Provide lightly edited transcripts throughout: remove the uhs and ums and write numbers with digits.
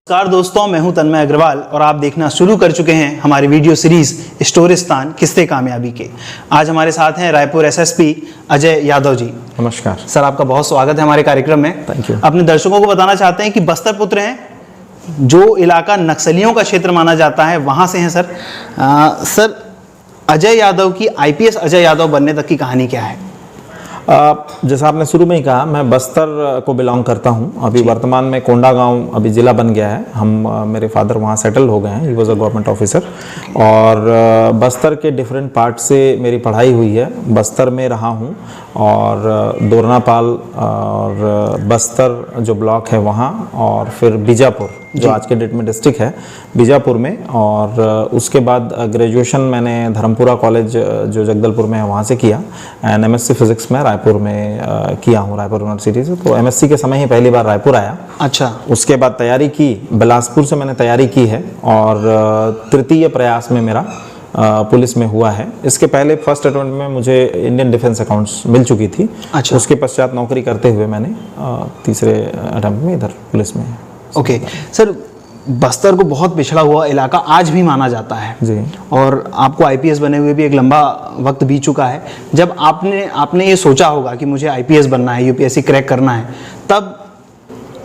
नमस्कार दोस्तों, मैं हूं तन्मय अग्रवाल और आप देखना शुरू कर चुके हैं हमारी वीडियो सीरीज स्टोरिस्तान किस्से कामयाबी के। आज हमारे साथ हैं रायपुर एसएसपी अजय यादव जी। नमस्कार सर, आपका बहुत स्वागत है हमारे कार्यक्रम में। Thank you. अपने दर्शकों को बताना चाहते हैं कि बस्तर पुत्र हैं, जो इलाका नक्सलियों का क्षेत्र माना जाता है, वहां से हैं सर। सर, अजय यादव की आईपीएस अजय यादव बनने तक की कहानी क्या है? जैसा आपने शुरू में ही कहा, मैं बस्तर को बिलोंग करता हूं। अभी वर्तमान में कोंडागांव अभी ज़िला बन गया है। मेरे फादर वहां सेटल हो गए हैं। He was a government officer. और बस्तर के डिफरेंट पार्ट से मेरी पढ़ाई हुई है। बस्तर में रहा हूं और दोरनापाल और बस्तर जो ब्लॉक है वहाँ, और फिर बीजापुर जो आज के डेट में डिस्ट्रिक्ट है, बीजापुर में। और उसके बाद ग्रेजुएशन मैंने धर्मपुरा कॉलेज जो जगदलपुर में है वहाँ से किया। एंड एमएससी फिजिक्स में रायपुर में किया हूँ, रायपुर यूनिवर्सिटी से। तो एमएससी के समय ही पहली बार रायपुर आया। अच्छा। उसके बाद तैयारी की, बिलासपुर से मैंने तैयारी की है और तृतीय प्रयास में मेरा पुलिस में हुआ है। इसके पहले फर्स्ट अटेम्प्ट में मुझे इंडियन डिफेंस अकाउंट्स मिल चुकी थी। अच्छा। उसके पश्चात नौकरी करते हुए मैंने तीसरे अटेम्प्ट में इधर पुलिस में। ओके सर, बस्तर को बहुत पिछड़ा हुआ इलाका आज भी माना जाता है जी। और आपको आईपीएस बने हुए भी एक लंबा वक्त बीत चुका है। जब आपने ये सोचा होगा कि मुझे आईपीएस बनना है, यूपीएससी क्रैक करना है, तब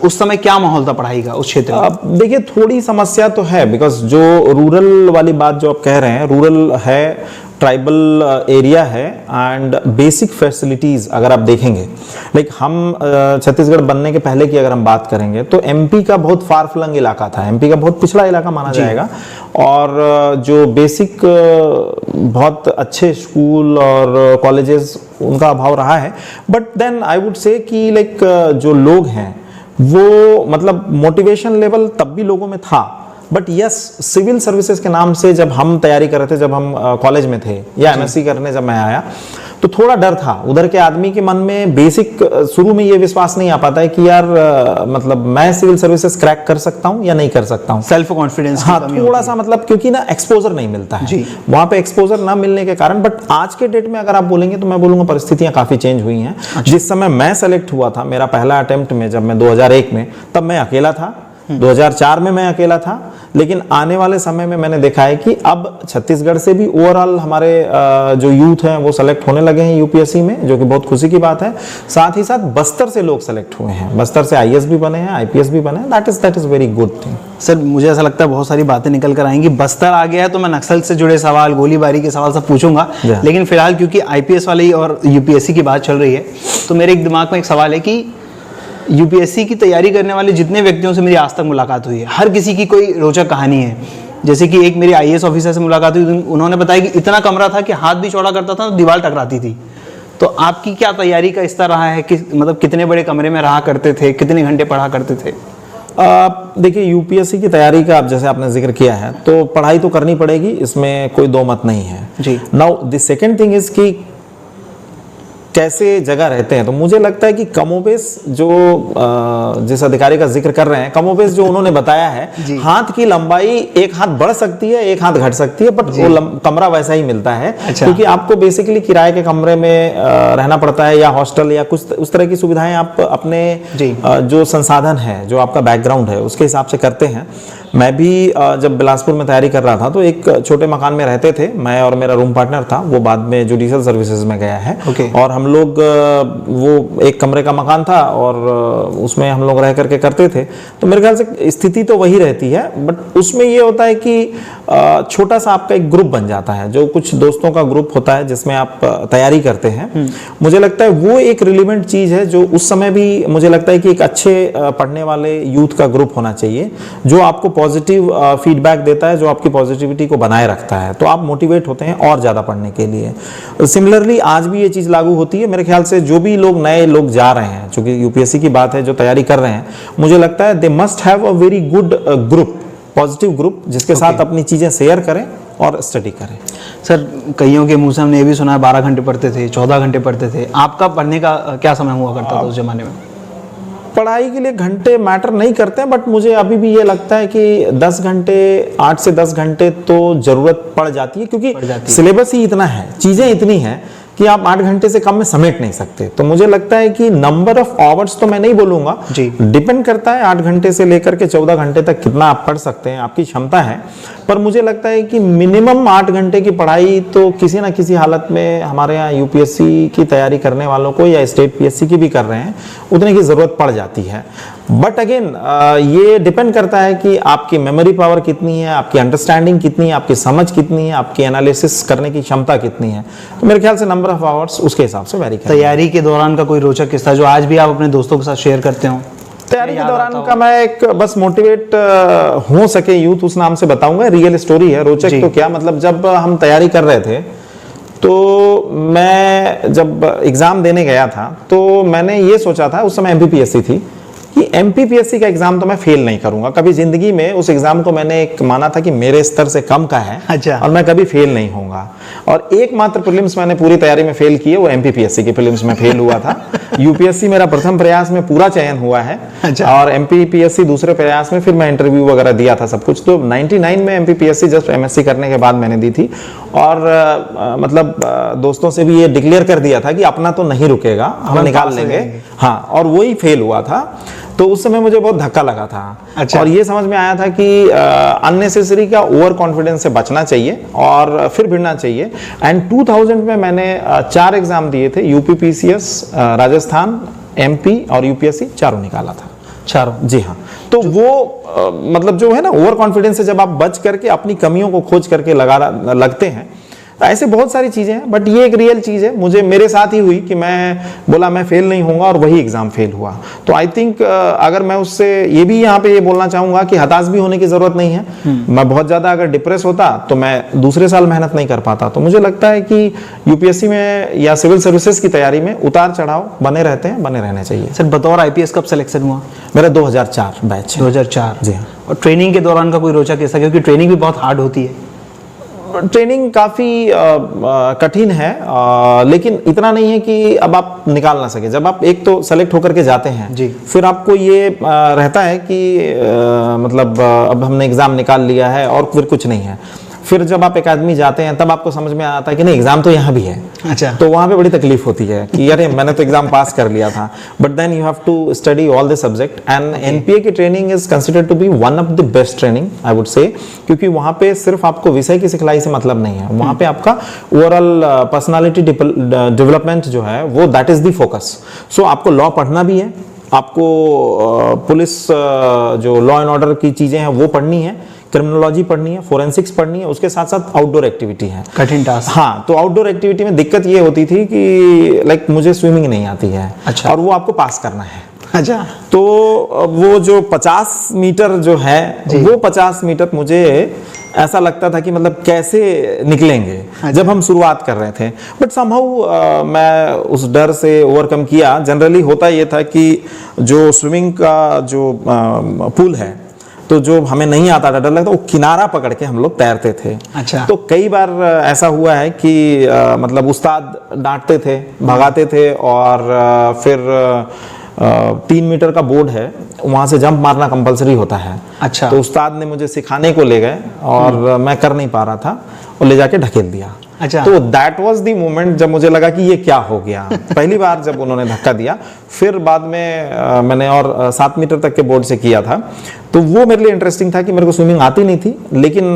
उस समय क्या माहौल था पढ़ाई का उस क्षेत्र में? देखिए, थोड़ी समस्या तो है, बिकॉज जो रूरल वाली बात जो आप कह रहे हैं, रूरल है, ट्राइबल एरिया है, एंड बेसिक फैसिलिटीज़ अगर आप देखेंगे, लाइक हम छत्तीसगढ़ बनने के पहले की अगर हम बात करेंगे तो एमपी का बहुत फार फ्लंग इलाका था। एमपी का बहुत पिछड़ा इलाका माना जाएगा। और जो बेसिक बहुत अच्छे स्कूल और कॉलेजेस उनका अभाव रहा है। बट देन आई वुड से कि लाइक जो लोग हैं वो मतलब मोटिवेशन लेवल तब भी लोगों में था। बट यस, सिविल सर्विसेज के नाम से जब हम तैयारी कर रहे थे, जब हम कॉलेज में थे या एमएससी करने जब मैं आया, तो थोड़ा डर था उधर के आदमी के मन में। बेसिक शुरू में ये विश्वास नहीं आ पाता है कि यार मतलब मैं सिविल सर्विसेज क्रैक कर सकता हूँ या नहीं कर सकता हूँ। सेल्फ कॉन्फिडेंस, हाँ, थोड़ा सा मतलब, क्योंकि ना एक्सपोजर नहीं मिलता है वहाँ पे, एक्सपोजर ना मिलने के कारण। बट आज के डेट में अगर आप बोलेंगे तो मैं बोलूँगा परिस्थितियाँ काफ़ी चेंज हुई हैं। जिस समय मैं सेलेक्ट हुआ था, मेरा पहला अटेम्प्ट में, जब मैं 2001 में, तब मैं अकेला था। 2004 में मैं अकेला था। लेकिन आने वाले समय में मैंने देखा है कि अब छत्तीसगढ़ से भी ओवरऑल हमारे जो यूथ हैं वो सेलेक्ट होने लगे हैं यूपीएससी में, जो कि बहुत खुशी की बात है। साथ ही साथ बस्तर से लोग सेलेक्ट हुए हैं, बस्तर से आईएएस भी बने हैं, आईपीएस भी बने हैं। That is very good thing. Sir, मुझे ऐसा लगता है बहुत सारी बातें निकल कर आएंगी। बस्तर आ गया है तो मैं नक्सल से जुड़े सवाल, गोलीबारी के सवाल सब पूछूंगा, लेकिन फिलहाल क्योंकि आईपीएस वाली और यूपीएससी की बात चल रही है, तो मेरे एक दिमाग में एक सवाल है कि यूपीएससी की तैयारी करने वाले जितने व्यक्तियों से मेरी आज तक मुलाकात हुई है, हर किसी की कोई रोचक कहानी है। जैसे कि एक मेरी आईएएस ऑफिसर से मुलाकात हुई, उन्होंने बताया कि इतना कमरा था कि हाथ भी चौड़ा करता था तो दीवार टकराती थी। तो आपकी क्या तैयारी का स्तर रहा है कि मतलब कितने बड़े कमरे में रहा करते थे, कितने घंटे पढ़ा करते थे? देखिए, यूपीएससी की तैयारी का, अब जैसे आपने जिक्र किया है, तो पढ़ाई तो करनी पड़ेगी, इसमें कोई दो मत नहीं है जी। Now the second thing is कि कैसे जगह रहते हैं। तो मुझे लगता है कि कमोबेश जो जिस अधिकारी का जिक्र कर रहे हैं, कमोबेश जो उन्होंने बताया है, हाथ की लंबाई एक हाथ बढ़ सकती है, एक हाथ घट सकती है, बट वो कमरा वैसा ही मिलता है। अच्छा। क्योंकि आपको बेसिकली किराए के कमरे में रहना पड़ता है, या हॉस्टल या कुछ उस तरह की सुविधाएं आप अपने जो संसाधन है, जो आपका बैकग्राउंड है, उसके हिसाब से करते हैं। मैं भी जब बिलासपुर में तैयारी कर रहा था तो एक छोटे मकान में रहते थे, मैं और मेरा रूम पार्टनर था, वो बाद में जुडिशियल सर्विसेज में गया है। और हम लोग वो एक कमरे का मकान था और उसमें हम लोग रह करके करते थे। तो मेरे ख्याल से स्थिति तो वही रहती है, बट उसमें ये होता है कि छोटा सा आपका एक ग्रुप बन जाता है, जो कुछ दोस्तों का ग्रुप होता है जिसमें आप तैयारी करते हैं। मुझे लगता है वो एक रिलेवेंट चीज है, जो उस समय भी मुझे लगता है कि एक अच्छे पढ़ने वाले यूथ का ग्रुप होना चाहिए, जो आपको पॉजिटिव फीडबैक देता है, जो आपकी पॉजिटिविटी को बनाए रखता है। तो आप मोटिवेट होते हैं और ज़्यादा पढ़ने के लिए। सिमिलरली आज भी ये चीज़ लागू होती है मेरे ख्याल से। जो भी लोग नए लोग जा रहे हैं, चूंकि यूपीएससी की बात है, जो तैयारी कर रहे हैं, मुझे लगता है they must have a very good group, positive group, जिसके साथ अपनी चीज़ें शेयर करें और स्टडी करें। सर, कईयों के मुँह से हमने ये भी सुना है 12 घंटे पढ़ते थे, 14 घंटे पढ़ते थे। आपका पढ़ने का क्या समय हुआ करता था उस जमाने में? पढ़ाई के लिए घंटे मैटर नहीं करते हैं, बट मुझे अभी भी ये लगता है कि 10 घंटे, 8 से 10 घंटे तो जरूरत पड़ जाती है, क्योंकि सिलेबस ही इतना है, चीज़ें इतनी हैं कि आप 8 घंटे से कम में समेट नहीं सकते। तो मुझे लगता है कि नंबर ऑफ आवर्स तो मैं नहीं बोलूंगा, डिपेंड करता है 8 घंटे से लेकर के 14 घंटे तक कितना आप पढ़ सकते हैं, आपकी क्षमता है। पर मुझे लगता है कि मिनिमम 8 घंटे की पढ़ाई तो किसी ना किसी हालत में हमारे यहाँ यूपीएससी की तैयारी करने वालों को या स्टेट पीएससी की भी कर रहे हैं, उतने की जरूरत पड़ जाती है। बट अगेन ये डिपेंड करता है कि आपकी मेमोरी पावर कितनी है, आपकी अंडरस्टैंडिंग कितनी है, आपकी समझ कितनी है, आपकी एनालिसिस करने की क्षमता कितनी है। तो मेरे ख्याल से नंबर ऑफ आवर्स उसके हिसाब से वेरी करें। तैयारी के दौरान का कोई रोचक किस्सा जो आज भी आप अपने दोस्तों के साथ शेयर करते हो? तैयारी के दौरान का मैं एक बस मोटिवेट हो सके यूथ उस नाम से बताऊंगा। रियल स्टोरी है, रोचक तो क्या, मतलब जब हम तैयारी कर रहे थे तो मैं जब एग्जाम देने गया था तो मैंने ये सोचा था, उस समय एमपीपीएससी थी, कि एमपीपीएससी का एग्जाम तो मैं फेल नहीं करूंगा कभी जिंदगी में। उस एग्जाम को मैंने एक माना था कि मेरे स्तर से कम का है, अच्छा, और मैं कभी फेल नहीं होऊंगा। और एकमात्र प्रीलिम्स मैंने पूरी तैयारी में फेल की है, वो एमपीपीएससी की प्रीलिम्स में फेल हुआ था। यूपीएससी मेरा प्रथम प्रयास में पूरा चयन हुआ है, अच्छा, और एमपीपीएससी दूसरे प्रयास में फिर मैं इंटरव्यू वगैरह दिया था सब कुछ। तो 99 में एमपीपीएससी जस्ट एमएससी करने के बाद मैंने दी थी। और मतलब दोस्तों से भी ये डिक्लेयर कर दिया था कि अपना तो नहीं रुकेगा, हम निकाल लेंगे। हाँ, और वही फेल हुआ था। तो उस समय मुझे बहुत धक्का लगा था। अच्छा। और ये समझ में आया था कि अननेसेसरी का ओवर कॉन्फिडेंस से बचना चाहिए और फिर भिड़ना चाहिए। एंड 2000 में मैंने 4 एग्जाम दिए थे, यूपीपीसीएस, राजस्थान, एमपी और यूपीएससी, चारों निकाला था। चारों? जी हाँ। तो वो मतलब जो है ना, ओवर कॉन्फिडेंस से जब आप बच करके अपनी कमियों को खोज करके लगते हैं, तो ऐसे बहुत सारी चीजें हैं। बट ये एक रियल चीज है, मुझे मेरे साथ ही हुई कि मैं बोला मैं फेल नहीं होऊंगा और वही एग्जाम फेल हुआ। तो आई थिंक अगर मैं उससे ये भी यहाँ पे ये बोलना चाहूंगा कि हताश भी होने की जरूरत नहीं है। मैं बहुत ज्यादा अगर डिप्रेस होता तो मैं दूसरे साल मेहनत नहीं कर पाता। तो मुझे लगता है कि यूपीएससी में या सिविल सर्विसेज की तैयारी में उतार चढ़ाव बने रहते हैं, बने रहने चाहिए। सर, बतौर आईपीएस कब सिलेक्शन हुआ? मेरा 2004 बैच। 2004? जी हाँ। और ट्रेनिंग के दौरान का कोई रोचक किस्सा, क्योंकि ट्रेनिंग भी बहुत हार्ड होती है? ट्रेनिंग काफ़ी कठिन है, लेकिन इतना नहीं है कि अब आप निकाल ना सके। जब आप एक तो सेलेक्ट होकर के जाते हैं जी, फिर आपको ये रहता है कि मतलब अब हमने एग्ज़ाम निकाल लिया है और फिर कुछ नहीं है। फिर जब आप एकेडमी जाते हैं तब आपको समझ में आता है कि नहीं, एग्जाम तो यहाँ भी है। अच्छा। तो वहाँ पे बड़ी तकलीफ होती है कि अरे मैंने तो एग्जाम पास कर लिया था। But then you have to study all the subject and NPA की training is considered to be one of the best training I would say, क्योंकि वहाँ पे सिर्फ आपको विषय की सिखलाई से मतलब नहीं है, वहाँ पे आपका ओवरऑल पर्सनालिटी डेवलपमेंट जो है वो दैट इज द फोकस। सो आपको लॉ पढ़ना भी है, आपको पुलिस जो लॉ एंड ऑर्डर की चीजें हैं वो पढ़नी है, क्रिमिनोलॉजी पढ़नी है, फोरेंसिक्स पढ़नी है, उसके साथ साथ आउटडोर एक्टिविटी है। कठिन टास्क। हाँ, तो आउटडोर एक्टिविटी में दिक्कत ये होती थी कि लाइक मुझे स्विमिंग नहीं आती है। अच्छा। और वो आपको पास करना है। अच्छा। तो वो जो 50 मीटर जो है वो 50 मीटर मुझे ऐसा लगता था कि मतलब कैसे निकलेंगे। अच्छा। जब हम शुरुआत कर रहे थे, बट समहाउ मैं उस डर से ओवरकम किया। जनरली होता ये था कि जो स्विमिंग का जो पूल है, तो जो हमें नहीं आता था, डर लगता, वो किनारा पकड़ के हम लोग तैरते थे। अच्छा। तो कई बार ऐसा हुआ है कि मतलब उस्ताद डांटते थे, भगाते थे, और फिर 3 मीटर का बोर्ड है, वहां से जंप मारना कंपलसरी होता है। अच्छा। तो उस्ताद ने मुझे सिखाने को ले गए और मैं कर नहीं पा रहा था और ले जाके ढकेल दिया। अच्छा। तो दैट वाज द मोमेंट जब मुझे लगा कि ये क्या हो गया। पहली बार जब उन्होंने धक्का दिया, फिर बाद में मैंने और 7 मीटर तक के बोर्ड से किया था। तो वो मेरे लिए इंटरेस्टिंग था कि मेरे को स्विमिंग आती नहीं थी, लेकिन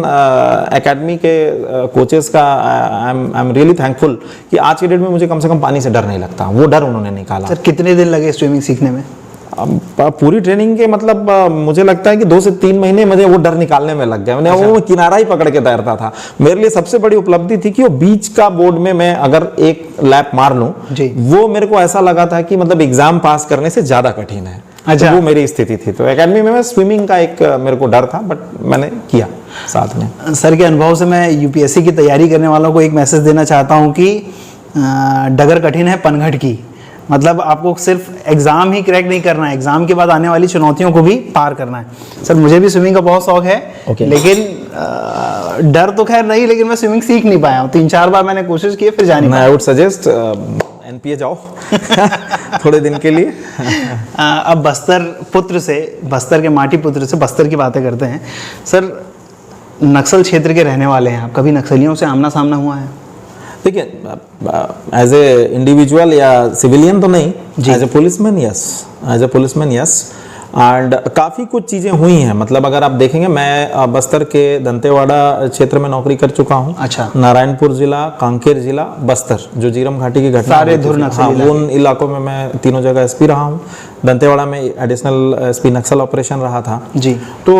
एकेडमी के कोचेस का आई एम रियली थैंकफुल कि आज के डेट में मुझे कम से कम पानी से डर नहीं लगता। वो डर उन्होंने निकाला। सर, कितने दिन लगे स्विमिंग सीखने में? पूरी ट्रेनिंग के मतलब मुझे लगता है कि 2 से 3 महीने मुझे वो डर निकालने में लग गया। मैंने वो किनारा ही पकड़ के तैरता था। मेरे लिए सबसे बड़ी उपलब्धि थी कि वो बीच का बोर्ड में मैं अगर एक लैप मार लूं, वो मेरे को ऐसा लगा था कि मतलब एग्जाम पास करने से ज्यादा कठिन है। अच्छा। तो वो मेरी स्थिति थी। तो एकेडमी में मैं स्विमिंग का एक मेरे को डर था, बट मैंने किया साथ में। सर के अनुभव से मैं यूपीएससी की तैयारी करने वालों को एक मैसेज देना चाहता हूँ कि डगर कठिन है पनघट की। मतलब आपको सिर्फ एग्जाम ही क्रैक नहीं करना है, एग्जाम के बाद आने वाली चुनौतियों को भी पार करना है। सर, मुझे भी स्विमिंग का बहुत शौक है। लेकिन डर तो खैर नहीं, लेकिन मैं स्विमिंग सीख नहीं पाया हूँ। 3-4 बार मैंने कोशिश की, फिर जाने आई वुड सजेस्ट एनपीए जाओ थोड़े दिन के लिए। अब बस्तर के माटी पुत्र से बस्तर की बातें करते हैं। सर, नक्सल क्षेत्र के रहने वाले हैं आप, कभी नक्सलियों से आमना सामना हुआ है? देखिए, एज ए इंडिविजुअल या सिविलियन तो नहीं, as a policeman yes, as a policeman yes. And काफ़ी कुछ चीज़ें हुई हैं, मतलब अगर आप देखेंगे, मैं बस्तर के दंतेवाड़ा क्षेत्र में नौकरी कर चुका हूँ। अच्छा। नारायणपुर जिला, कांकेर जिला, बस्तर, जो जीरम घाटी की घटना सारे धुर नक्सली हाँ, उन इलाकों में मैं तीनों जगह एसपी रहा हूँ। दंतेवाड़ा में एडिशनल एसपी नक्सल ऑपरेशन रहा था जी। तो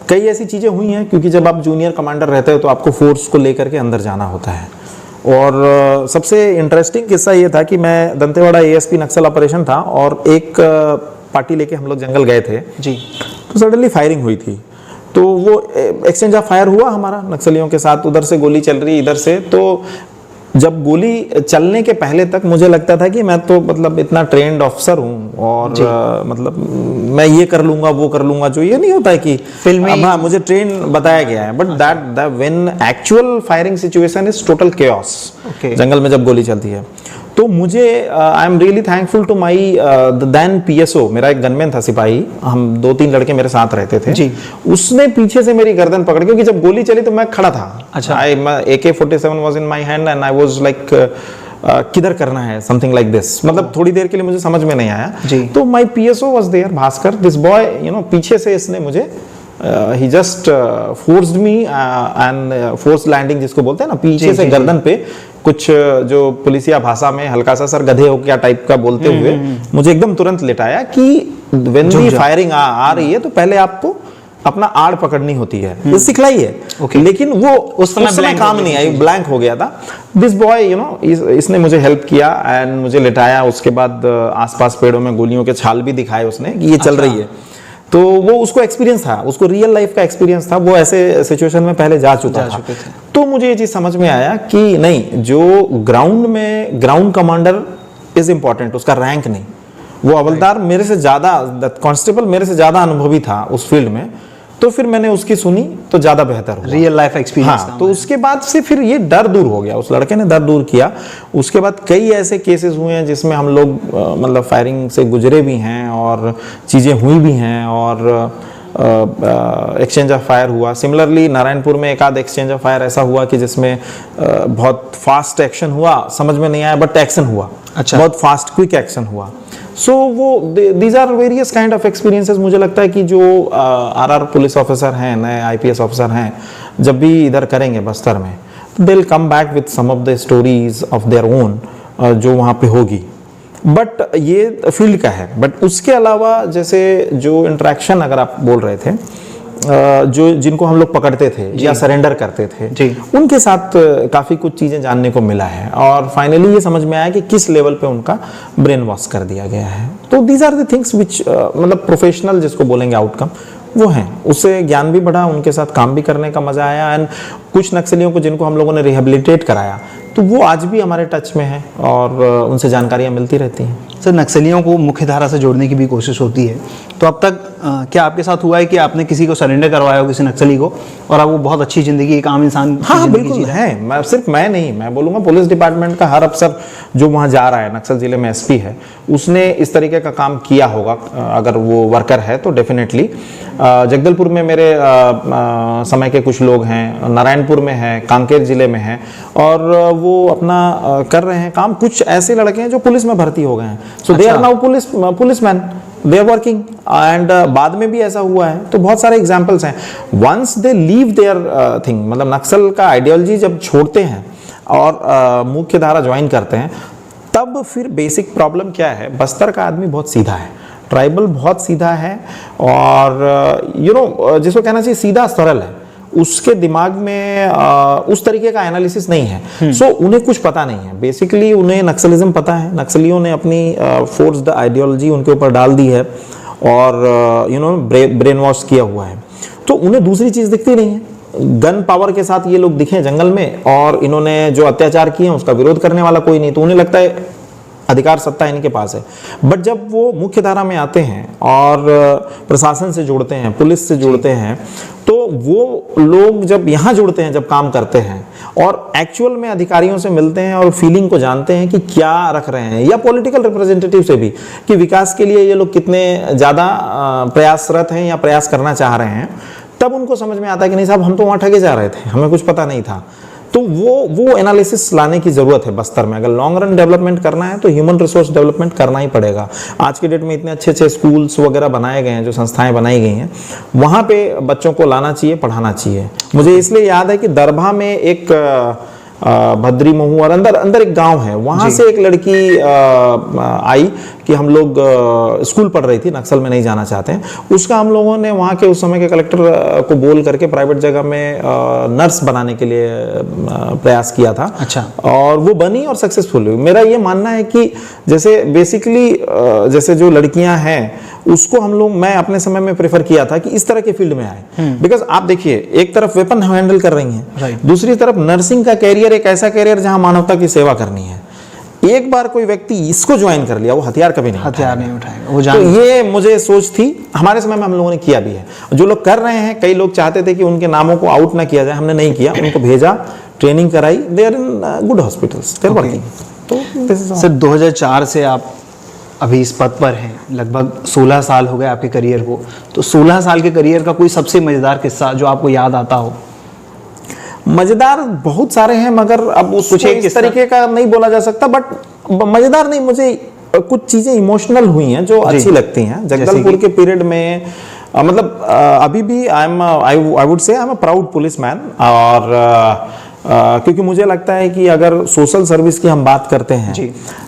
कई ऐसी चीज़ें हुई हैं, क्योंकि जब आप जूनियर कमांडर रहते हो तो आपको फोर्स को लेकर के अंदर जाना होता है। और सबसे इंटरेस्टिंग किस्सा ये था कि मैं दंतेवाड़ा एएसपी नक्सल ऑपरेशन था और एक पार्टी लेके हम लोग जंगल गए थे जी। तो सडनली फायरिंग हुई थी, तो वो एक्सचेंज ऑफ फायर हुआ हमारा नक्सलियों के साथ, उधर से गोली चल रही इधर से। तो जब गोली चलने के पहले तक मुझे लगता था कि मैं तो मतलब इतना ट्रेंड ऑफिसर हूँ और मतलब मैं ये कर लूंगा वो कर लूंगा, जो ये नहीं होता है कि फिल्मी। हाँ, मुझे ट्रेन बताया गया है, but that when actual firing situation is total chaos. जंगल में जब गोली चलती है तो मुझे I am really thankful to my then PSO, मेरा एक गनमैन था सिपाही, हम 2-3 लड़के मेरे साथ रहते थे जी। उसने पीछे से मेरी गर्दन पकड़, क्योंकि जब गोली चली तो मैं खड़ा था। अच्छा। AK-47 was in my hand and I was like किधर करना है, समथिंग लाइक दिस, मतलब थोड़ी देर के लिए मुझे समझ में नहीं आया जी। तो my PSO was there, Bhaskar, this boy, you know, पीछे से इसने मुझे he just forced me and forced landing जिसको बोलते हैं ना, पीछे से गर्दन पे कुछ जो पुलिसिया भाषा में हल्का सा सर गधे हो क्या टाइप का बोलते हुए मुझे एकदम तुरंत लिटाया कि when the फायरिंग आ रही है तो पहले आपको अपना आड़ पकड़नी होती है, ये सिखलाई है। लेकिन वो उस समय काम नहीं आई, ब्लैंक हो गया था। दिस बॉय, यू नो, इसने मुझे हेल्प किया एंड मुझे लिटाया। उसके बाद आसपास पेड़ों में गोलियों के छाल भी दिखाए उसने कि ये चल रही है। तो वो उसको एक्सपीरियंस था, उसको रियल लाइफ का एक्सपीरियंस था, वो ऐसे सिचुएशन में पहले जा चुका था। तो मुझे ये चीज समझ में आया कि नहीं, जो ग्राउंड में ग्राउंड कमांडर इज इंपॉर्टेंट, उसका रैंक नहीं। वो हवलदार मेरे से ज्यादा, कांस्टेबल मेरे से ज्यादा अनुभवी था उस फील्ड में, तो फिर मैंने उसकी सुनी तो ज्यादा बेहतर हुआ। Real life experience. हाँ, तो उसके बाद से फिर ये डर दूर हो गया, उस लड़के ने डर दूर किया। उसके बाद कई ऐसे केसेस हुए हैं जिसमें हम लोग मतलब फायरिंग से गुजरे भी हैं और चीजें हुई भी हैं और एक्सचेंज ऑफ फायर हुआ। सिमिलरली नारायणपुर में एक आध एक्सचेंज ऑफ फायर ऐसा हुआ कि जिसमें बहुत फास्ट एक्शन हुआ, समझ में नहीं आया बट एक्शन हुआ। अच्छा। बहुत फास्ट क्विक एक्शन हुआ। सो वो these are various kind of experiences. मुझे लगता है कि जो आरआर पुलिस ऑफिसर हैं, नए आईपीएस ऑफिसर हैं, जब भी इधर करेंगे बस्तर में, तो they will come back with some of the stories of their own जो वहाँ पे होगी। बट ये फील्ड का है। बट उसके अलावा जैसे जो इंटरेक्शन अगर आप बोल रहे थे, जो जिनको हम लोग पकड़ते थे या सरेंडर करते थे जी, उनके साथ काफ़ी कुछ चीज़ें जानने को मिला है और फाइनली ये समझ में आया कि किस लेवल पे उनका ब्रेन वॉश कर दिया गया है। तो these are the things which मतलब प्रोफेशनल जिसको बोलेंगे आउटकम वो हैं। उससे ज्ञान भी बढ़ा, उनके साथ काम भी करने का मजा आया। एंड कुछ नक्सलियों को जिनको हम लोगों ने रिहेबिलिटेट कराया तो वो आज भी हमारे टच में है और उनसे जानकारियाँ मिलती रहती हैं। सर, नक्सलियों को मुख्य धारा से जोड़ने की भी कोशिश होती है, तो अब तक क्या आपके साथ हुआ है कि आपने किसी को सरेंडर करवाया हो, किसी नक्सली को, और अब वो बहुत अच्छी जिंदगी, एक आम इंसान? हाँ बिल्कुल है। मैं सिर्फ मैं नहीं, मैं बोलूँगा पुलिस डिपार्टमेंट का हर अफसर जो वहाँ जा रहा है, नक्सल जिले में एसपी है, उसने इस तरीके का काम किया होगा। अगर वो वर्कर है तो डेफिनेटली। जगदलपुर में मेरे समय के कुछ लोग हैं, नारायणपुर में है, कांकेर जिले में है और वो अपना कर रहे हैं काम। कुछ ऐसे लड़के हैं जो पुलिस में भर्ती हो गए हैं, so they are now policeman, they are working. And बाद में भी ऐसा हुआ है, तो बहुत सारे एग्जांपल्स हैं। Once they leave their thing, मतलब नक्सल का आइडियोलॉजी जब छोड़ते हैं और मुख्य धारा ज्वाइन करते हैं, तब फिर बेसिक प्रॉब्लम क्या है, बस्तर का आदमी बहुत सीधा है, ट्राइबल बहुत सीधा है और यू नो जिसको कहना चाहिए सीधा सरल है। उसके दिमाग में उस तरीके का एनालिसिस नहीं है। सो उन्हें कुछ पता नहीं है। बेसिकली उन्हें नक्सलिज्म पता है, नक्सलियों ने अपनी फोर्स्ड आइडियोलॉजी उनके ऊपर डाल दी है और यू नो ब्रेन वॉश किया हुआ है, तो उन्हें दूसरी चीज दिखती नहीं है। गन पावर के साथ ये लोग दिखे जंगल में और इन्होंने जो अत्याचार किए हैं उसका विरोध करने वाला कोई नहीं, तो उन्हें लगता है अधिकार सत्ता इनके पास है। बट जब वो मुख्य धारा में आते हैं और प्रशासन से जुड़ते हैं, पुलिस से जुड़ते हैं, तो वो लोग जब यहाँ जुड़ते हैं, जब काम करते हैं और एक्चुअल में अधिकारियों से मिलते हैं और फीलिंग को जानते हैं कि क्या रख रहे हैं, या पॉलिटिकल रिप्रेजेंटेटिव से भी कि विकास के लिए ये लोग कितने ज़्यादा प्रयासरत हैं या प्रयास करना चाह रहे हैं, तब उनको समझ में आता है कि नहीं साहब, हम तो वहाँ ठगे जा रहे थे, हमें कुछ पता नहीं था। तो वो एनालिसिस लाने की जरूरत है बस्तर में। अगर लॉन्ग रन डेवलपमेंट करना है तो ह्यूमन रिसोर्स डेवलपमेंट करना ही पड़ेगा। आज के डेट में इतने अच्छे अच्छे स्कूल्स वगैरह बनाए गए हैं, जो संस्थाएं बनाई गई हैं, वहां पे बच्चों को लाना चाहिए, पढ़ाना चाहिए। मुझे इसलिए याद है कि दरभा में एक भद्री महू और अंदर एक गांव है, वहां से एक लड़की आई कि हम लोग स्कूल पढ़ रही थी, नक्सल में नहीं जाना चाहते हैं, उसका हम लोगों ने वहाँ के उस समय के कलेक्टर को बोल करके प्राइवेट जगह में नर्स बनाने के लिए प्रयास किया था। अच्छा। और वो बनी और सक्सेसफुल हुई। मेरा ये मानना है कि जैसे बेसिकली जैसे जो लड़कियां हैं उसको हम लोग, मैं अपने समय में प्रेफर किया था कि इस तरह के फील्ड में आए। बिकॉज आप देखिए, एक तरफ वेपन हैंडल कर रही हैं, दूसरी तरफ नर्सिंग का कैरियर एक ऐसा कैरियर जहां मानवता की सेवा करनी है। एक बार कोई व्यक्ति इसको ज्वाइन कर लिया, वो हथियार कभी नहीं उठाएगा। वो तो ये मुझे सोच थी, हमारे समय में हम लोगों ने किया भी है। जो लोग कर रहे हैं, कई लोग चाहते थे कि उनके नामों को आउट ना किया जाए, हमने नहीं किया, उनको भेजा, ट्रेनिंग कराई, they are in good hospitals, they are working. तो सर 2004 से आप अभी इस पद पर हैं, लगभग 16 साल हो गए आपके करियर को। तो 16 साल के करियर का कोई सबसे मजेदार किस्सा जो आपको याद आता हो? मजेदार बहुत सारे हैं, मगर अब उसको इस तरीके का नहीं बोला जा सकता। बट मजेदार नहीं, मुझे कुछ चीजें इमोशनल हुई हैं जो अच्छी लगती हैं। जगदलपुर के पीरियड में मतलब अभी भी आई वुड से I am a proud police man. और क्योंकि मुझे लगता है कि अगर सोशल सर्विस की हम बात करते हैं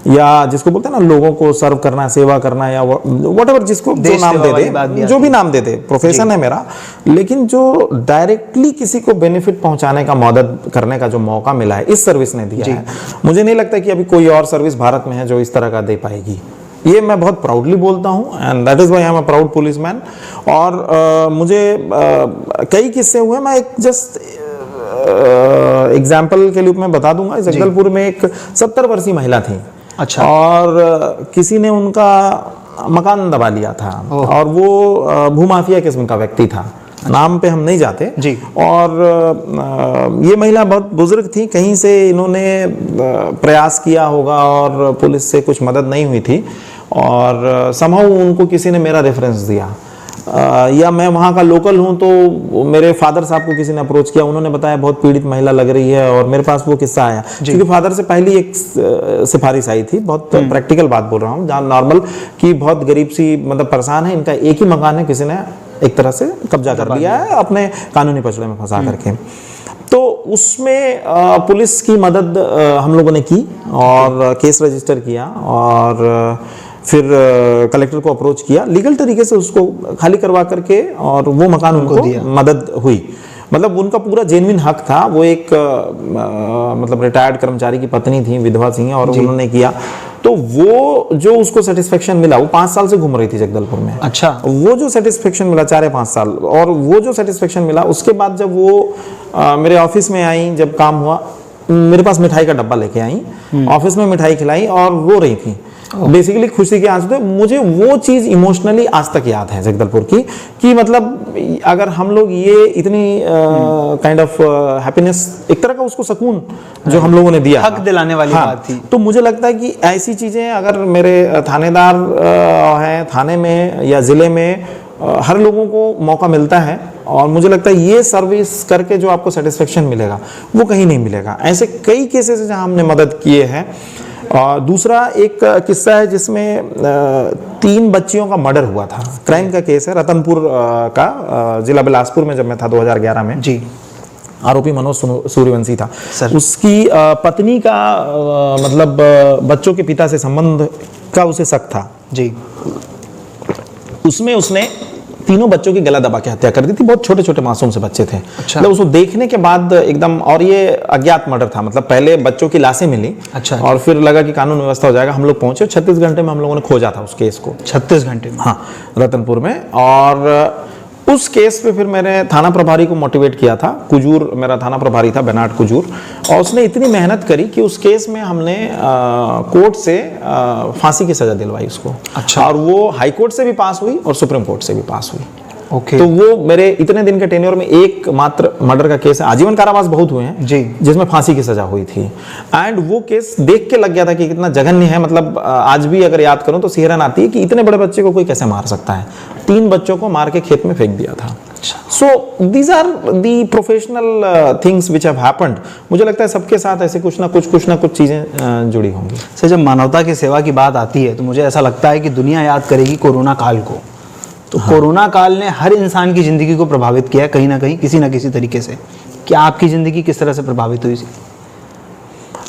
या जिसको बोलते हैं ना, लोगों को सर्व करना, सेवा करना, या व्हाटएवर जिसको जो नाम दे दे, जो भी नाम दे दे, प्रोफेशन है मेरा। लेकिन जो डायरेक्टली किसी को बेनिफिट पहुंचाने का, मदद करने का जो मौका मिला है, इस सर्विस ने दिया है। मुझे नहीं लगता कि अभी कोई और सर्विस भारत में है जो इस तरह का दे पाएगी। ये मैं बहुत प्राउडली बोलता हूँ, and that is why I am a proud police man. और मुझे कई किस्से हुए, मैं एक जस्ट एग्जाम्पल के लिए मैं बता दूंगा। जगदलपुर में एक 70 वर्षीय महिला थी। अच्छा। और किसी ने उनका मकान दबा लिया था, और वो भूमाफिया किस्म का व्यक्ति था। नाम पे हम नहीं जाते जी। और ये महिला बहुत बुजुर्ग थी, कहीं से इन्होंने प्रयास किया होगा और पुलिस से कुछ मदद नहीं हुई थी, और समहाउ उनको किसी ने मेरा रेफरेंस दिया। या मैं वहाँ का लोकल हूँ, तो मेरे फादर साहब को किसी ने अप्रोच किया, उन्होंने बताया बहुत पीड़ित महिला लग रही है, और मेरे पास वो किस्सा आया। क्योंकि फादर से पहले एक सिफारिश आई थी, बहुत प्रैक्टिकल बात बोल रहा हूँ, जहाँ नॉर्मल कि बहुत गरीब सी मतलब परेशान है, इनका एक ही मकान है, किसी ने एक तरह से कब्जा कर लिया है अपने कानूनी पचड़े में फंसा करके। तो उसमें पुलिस की मदद हम लोगों ने की और केस रजिस्टर किया, और फिर कलेक्टर को अप्रोच किया, लीगल तरीके से उसको खाली करवा करके, और वो मकान उनको मदद हुई। मतलब उनका पूरा जेन्युइन हक था। वो एक मतलब रिटायर्ड कर्मचारी की पत्नी थी, विधवा थी, और उन्होंने किया। तो वो जो उसको सेटिस्फेक्शन मिला, वो 5 साल से घूम रही थी जगदलपुर में। अच्छा। वो जो सेटिस्फेक्शन मिला 4 या 5 साल, और वो जो सेटिस्फेक्शन मिला, उसके बाद जब वो मेरे ऑफिस में आई, जब काम हुआ, मेरे पास मिठाई का डब्बा लेके आई, ऑफिस में मिठाई खिलाई और रो रही थी, बेसिकली खुशी के आंसू थे। मुझे वो चीज इमोशनली आज तक याद है जगदलपुर की, कि मतलब अगर हम लोग ये इतनी काइंड ऑफ हैप्पीनेस, एक तरह का उसको सुकून जो हम लोगों ने दिया, हक दिलाने वाली बात थी। तो मुझे लगता है कि ऐसी चीजें अगर मेरे थानेदार हैं, थाने में या जिले में, हर लोगों को मौका मिलता है, और मुझे लगता है ये सर्विस करके जो आपको सेटिस्फेक्शन मिलेगा वो कहीं नहीं मिलेगा। ऐसे कई केसेस जहां हमने मदद किए हैं। और दूसरा एक किस्सा है जिसमें 3 बच्चियों का मर्डर हुआ था, क्राइम का केस है, रतनपुर का, जिला बिलासपुर में, जब मैं था 2011 में जी। आरोपी मनोज सूर्यवंशी था सर। उसकी पत्नी का मतलब बच्चों के पिता से संबंध का उसे शक था जी। उसमें उसने तीनों बच्चों की गला दबा के हत्या कर दी थी। बहुत छोटे छोटे मासूम से बच्चे थे। अच्छा। मतलब उसको देखने के बाद एकदम, और ये अज्ञात मर्डर था, मतलब पहले बच्चों की लाशें मिली। अच्छा। और फिर लगा कि कानून व्यवस्था हो जाएगा, हम लोग पहुंचे, 36 घंटे में हम लोगों ने खोजा था उस केस को। 36 घंटे में? हाँ, रतनपुर में। और उस केस पे फिर मैंने थाना प्रभारी को मोटिवेट किया था, कुजूर मेरा थाना प्रभारी था, बेनाड कुजूर, और उसने इतनी मेहनत करी कि उस केस में हमने कोर्ट से फांसी की सजा दिलवाई उसको। अच्छा। और वो हाई कोर्ट से भी पास हुई और सुप्रीम कोर्ट से भी पास हुई। ओके। तो वो मेरे इतने दिन के टेन्योर में एक मात्र मर्डर का केस है। आजीवन कारावास बहुत हुए हैं जी, जिसमें फांसी की सजा हुई थी, एंड वो केस देख के लग गया था कि कितना जघन्य है। मतलब आज भी अगर याद करूं तो सिहरन आती है कि इतने बड़े बच्चे को कोई कैसे मार सकता है। 3 बच्चों को मार के खेत में फेंक दिया था। So these are the professional things which have happened. मुझे लगता है सबके साथ ऐसे कुछ ना कुछ चीजें जुड़ी होंगी। सर जब मानवता की सेवा की बात आती है तो मुझे ऐसा लगता है कि दुनिया याद करेगी कोरोना काल को। तो कोरोना काल ने हर इंसान की जिंदगी को प्रभावित किया है कहीं ना कहीं, किसी ना किसी तरीके से। क्या आपकी जिंदगी किस तरह से प्रभावित हुई?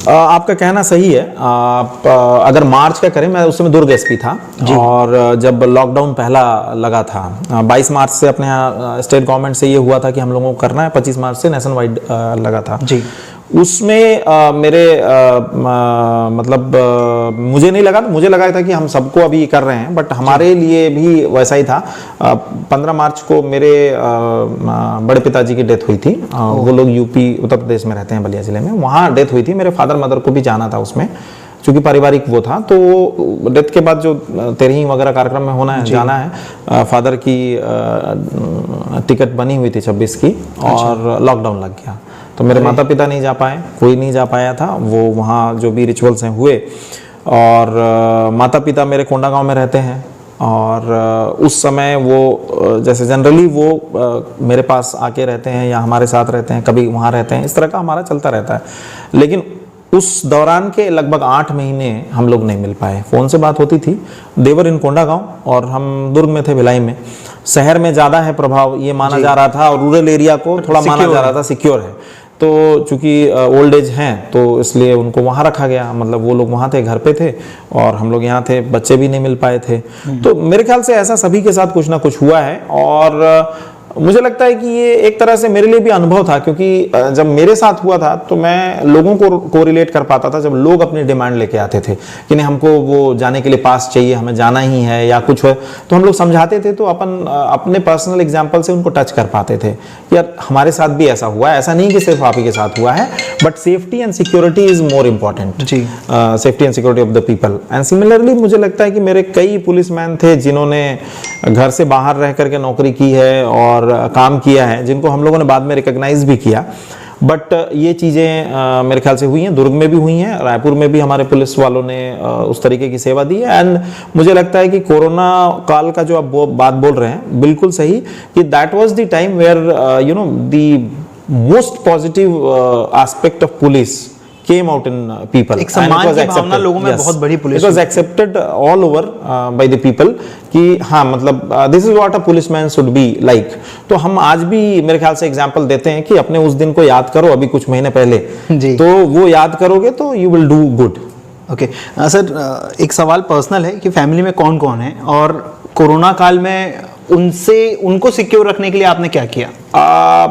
आपका कहना सही है। आप अगर मार्च का करें, मैं उस समय दुर्ग एसपी था, और जब लॉकडाउन पहला लगा था 22 मार्च से अपने यहाँ स्टेट गवर्नमेंट से ये हुआ था कि हम लोगों को करना है, 25 मार्च से नेशन वाइड लगा था जी। उसमें मेरे मतलब मुझे नहीं लगा, मुझे लगा था कि हम सबको अभी कर रहे हैं, बट हमारे लिए भी वैसा ही था। 15 मार्च को मेरे बड़े पिताजी की डेथ हुई थी। वो लोग यूपी उत्तर प्रदेश में रहते हैं, बलिया जिले में, वहाँ डेथ हुई थी। मेरे फादर मदर को भी जाना था उसमें, क्योंकि पारिवारिक वो था। तो डेथ के बाद जो तेरही वगैरह कार्यक्रम में होना है, जाना है, फादर की टिकट बनी हुई थी 26 की, और लॉकडाउन लग गया। तो मेरे माता पिता नहीं जा पाए, कोई नहीं जा पाया था। वो वहाँ जो भी रिचुअल्स हैं हुए, और माता पिता मेरे कोंडागांव में रहते हैं, और उस समय वो जैसे जनरली वो मेरे पास आके रहते हैं या हमारे साथ रहते हैं, कभी वहाँ रहते हैं, इस तरह का हमारा चलता रहता है। लेकिन उस दौरान के लगभग 8 महीने हम लोग नहीं मिल पाए। फ़ोन से बात होती थी, देवर इन कोंडागांव और हम दुर्ग में थे, भिलाई में। शहर में ज़्यादा है प्रभाव ये माना जा रहा था, और रूरल एरिया को थोड़ा माना जा रहा था सिक्योर है। तो चूंकि ओल्ड एज हैं तो इसलिए उनको वहाँ रखा गया, मतलब वो लोग वहाँ थे, घर पे थे, और हम लोग यहाँ थे, बच्चे भी नहीं मिल पाए थे। तो मेरे ख्याल से ऐसा सभी के साथ कुछ ना कुछ हुआ है, और मुझे लगता है कि ये एक तरह से मेरे लिए भी अनुभव था, क्योंकि जब मेरे साथ हुआ था तो मैं लोगों को कोरिलेट कर पाता था। जब लोग अपनी डिमांड लेके आते थे कि नहीं हमको वो जाने के लिए पास चाहिए, हमें जाना ही है या कुछ है, तो हम लोग समझाते थे, तो अपन अपने पर्सनल एग्जांपल से उनको टच कर पाते थे कि यार हमारे साथ भी ऐसा हुआ है। ऐसा नहीं कि सिर्फ आप ही के साथ हुआ है, but safety and security is more important. जी, safety and security of the people. And similarly मुझे लगता है कि मेरे कई पुलिसमैन थे जिन्होंने घर से बाहर रह करके नौकरी की है और काम किया है, जिनको हम लोगों ने बाद में रिकॉग्नाइज भी किया। बट ये चीज़ें मेरे ख्याल से हुई हैं, दुर्ग में भी हुई हैं, रायपुर में भी हमारे पुलिस वालों ने उस तरीके की सेवा दी है। एंड मुझे लगता है कि कोरोना काल का जो आप बात बोल रहे हैं, बिल्कुल सही, कि that was the time where you know the most positive aspect of police came out in people. एक सम्मान की भावना लोगों में बहुत बड़ी police It was accepted all over by the people कि हाँ मतलब this is what a policeman should be like. तो हम आज भी मेरे ख्याल से एग्जाम्पल देते हैं कि अपने उस दिन को याद करो, अभी कुछ महीने पहले जी, तो वो याद करोगे तो you will do good. Okay sir, एक सवाल पर्सनल है कि फैमिली में कौन कौन है, और कोरोना काल में उनको सिक्योर रखने के लिए आपने क्या किया?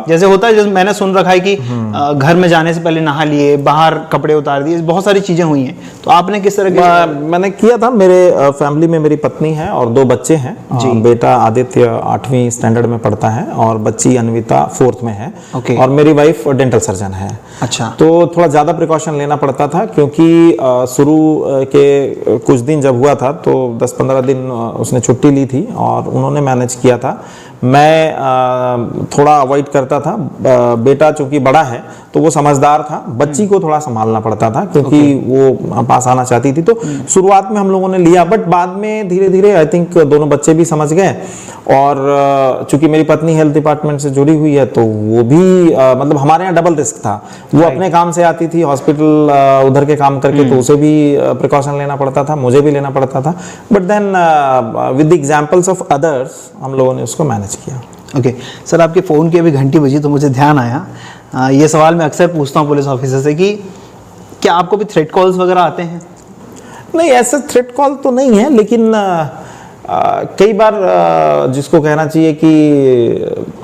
जैसे होता है, जैसे मैंने सुन रखा है कि घर में जाने से पहले नहा लिए, बाहर कपड़े उतार दिए, बहुत सारी चीजें हुई हैं, तो आपने किस तरह की? मैंने किया था। मेरे फैमिली में मेरी पत्नी है और 2 बच्चे हैं। बेटा आदित्य 8वीं स्टैंडर्ड में पढ़ता है और बच्ची अन्विता 4th में है। और मेरी वाइफ डेंटल सर्जन है। अच्छा। तो थोड़ा ज्यादा प्रिकॉशन लेना पड़ता था, क्योंकि शुरू के कुछ दिन जब हुआ था तो 10-15 दिन उसने छुट्टी ली थी और उन्होंने मैनेज किया था। मैं थोड़ा अवॉइड करता था। बेटा चूंकि बड़ा है तो वो समझदार था, बच्ची को थोड़ा संभालना पड़ता था, क्योंकि वो पास आना चाहती थी। तो शुरुआत में हम लोगों ने लिया, बट बाद में धीरे धीरे आई थिंक दोनों बच्चे भी समझ गए। और चूंकि मेरी पत्नी हेल्थ डिपार्टमेंट से जुड़ी हुई है तो वो भी मतलब हमारे यहाँ डबल रिस्क था। वो अपने काम से आती थी, हॉस्पिटल उधर के काम करके, तो उसे भी प्रिकॉशन लेना पड़ता था, मुझे भी लेना पड़ता था। But then with the examples of others हम लोगों ने उसको मैनेज किया। ओके सर, आपके फ़ोन की अभी घंटी बजी तो मुझे ध्यान आया, ये सवाल मैं अक्सर पूछता हूँ पुलिस ऑफिसर से कि क्या आपको भी थ्रेट कॉल्स वगैरह आते हैं? नहीं, ऐसा थ्रेट कॉल तो नहीं है, लेकिन कई बार जिसको कहना चाहिए कि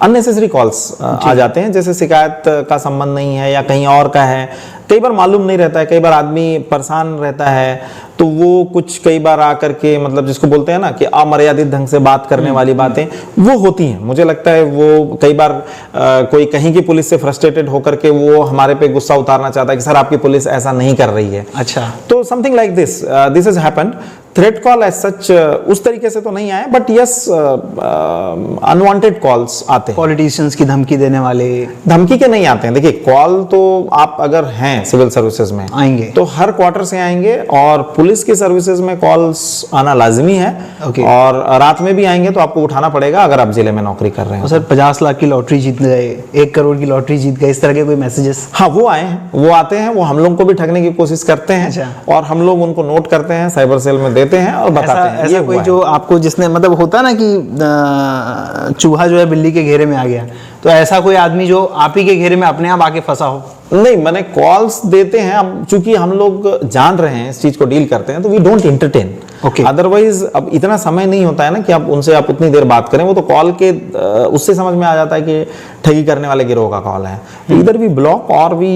अननेसेसरी कॉल्स आ जाते हैं, जैसे शिकायत का संबंध नहीं है या कहीं और का है। कई बार मालूम नहीं रहता है, कई बार आदमी परेशान रहता है, तो वो कुछ कई बार आकर के मतलब जिसको बोलते हैं ना कि अमर्यादित ढंग से बात करने वाली बातें वो होती हैं। मुझे लगता है वो कई बार कोई कहीं की पुलिस से फ्रस्ट्रेटेड होकर के वो हमारे पे गुस्सा उतारना चाहता है कि सर आपकी पुलिस ऐसा नहीं कर रही है। अच्छा। तो something like this is happened. Threat call as such उस तरीके से तो नहीं आए, बट यस अनवांटेड कॉल्स आते हैं। पॉलिटिशियंस की धमकी देने वाले? धमकी के नहीं आते हैं। देखिए, कॉल तो आप अगर हैं सिविल सर्विसेज में आएंगे तो हर क्वार्टर से आएंगे, और पुलिस की सर्विसेज में कॉल्स आना लाजमी है। और रात में भी आएंगे तो आपको उठाना पड़ेगा अगर आप जिले में नौकरी कर रहे हैं। सर 50 लाख की लॉटरी जीत गए, 1 करोड़ की लॉटरी जीत गए, इस तरह के कोई मैसेजेस? हाँ, वो आए हैं, वो आते हैं, वो हम लोग को भी ठगने की कोशिश करते हैं। अच्छा। और हम लोग उनको नोट करते हैं, साइबर सेल में देते हैं और बताते हैं। ऐसा कोई जो आपको, जिसने मतलब होता ना कि चूहा जो है बिल्ली के घेरे में आ गया, तो ऐसा कोई आदमी जो आप ही के घेरे में अपने आप आके फंसा हो? नहीं, मैंने कॉल्स देते हैं। अब चूंकि हम लोग जान रहे हैं, इस चीज को डील करते हैं, तो वी डोंट एंटरटेन। अदरवाइज अब इतना समय नहीं होता है ना कि आप उनसे आप उतनी देर बात करें। वो तो कॉल के उससे समझ में आ जाता है कि ठगी करने वाले गिरोह का कॉल है। तो इधर भी ब्लॉक और भी